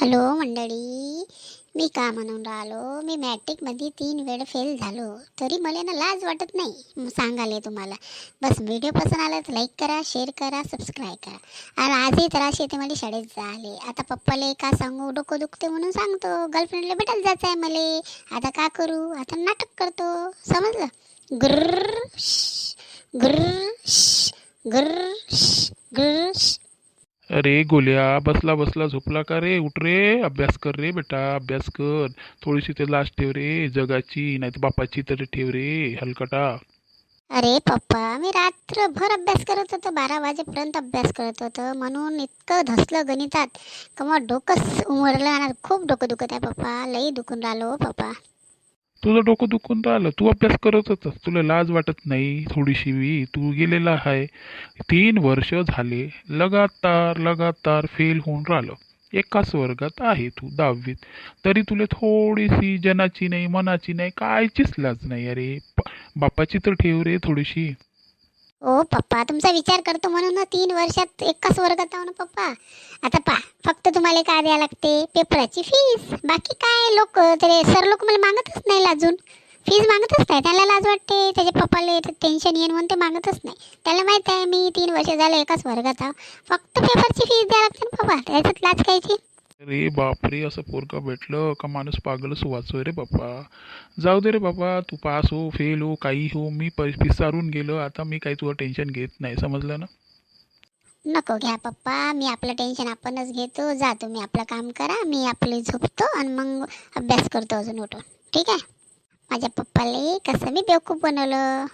Hello मंडळी, मी का म्हणून राहिलो, मी मॅट्रिकमध्ये 3 वेळ फेल झालो, तरी मला ना लाज वाटत नाही सांगाले तुम्हाला. बस व्हिडिओ पसंत आला तर लाईक करा, शेअर करा, सबस्क्राईब करा. आणि आजही त्रास येते मला शाळेत जायले. आता पप्पाला का सांगू, डोकं दुखते म्हणून सांगतो. गर्लफ्रेंडला भेटायला जायचं आहे मला. आता का करू, आता नाटक करतो, समजलं. गुर्र गुर्र गुर्र गुर्र. अरे गोल्या, बसला बसला झोपला का रे? उठ रे, अभ्यास कर रे बेटा, अभ्यास कर. थोडीशी तर लाज ठेव रे जगाची, नाही तर बापाची तरी ठेव रे हलकटा. अरे पप्पा, मी रात्रभर अभ्यास करत होतो, 12 वाजेपर्यंत अभ्यास करत होतो, म्हणून इतकं धसलं गणितात का मग डोकंच उमरलं. आणि खूप डोकं दुखत आहे पप्पा, लई दुखून राहिलो पप्पा. तुझं डोकं दुखून राहिलं? तू अभ्यास करत होतास, तुला लाज वाटत नाही थोडीशी बी? तू गेलेला आहे, 3 वर्ष झाले लगातार लगातार फेल होऊन राहिलं. एकाच वर्गात आहे तू 10वीत, तरी तुला थोडीशी जनाची नाही, मनाची नाही, कायचीच लाज नाही. अरे बापाची तर ठेव रे थोडीशी. ओ पप्पा, तुमचा विचार करतो म्हणून ना 3 वर्षात एकाच वर्गात आहो ना पप्पा. आता फक्त तुम्हाला काय द्यावं लागते, पेपराची फीस. बाकी काय, लोक तरी सर लोक मला मागतच नाही लाजून. फीस मागतच नाही, त्याला लाज वाटते, त्याच्या पप्पाला टेन्शन येईन म्हणून ते मागतच नाही. त्याला माहित आहे मी 3 वर्ष झालं एकाच वर्गात आहो. फक्त पेपरची फीस द्यावं लागते ना पप्पा, त्याच्यात लाज कायची. अरे बापरे, असं पोरगा भेटलं का माणूस पागलच वाचोय रे बाप्पा. जाऊ दे रे बाबा, तू पास हो फेल हो काही हो, मी पिसारून गेलो आता. मी काही तुझं टेन्शन घेत नाही, समजलं ना? नको घ्या पप्पा, मी आपलं टेन्शन आपणच घेतो. जा तुम्ही आपलं काम करा, मी आपले झोपतो आणि मग अभ्यास करतो अजून उठून. ठीक आहे. माझ्या पप्पाला कसं मी बेवकूफ बनवलं.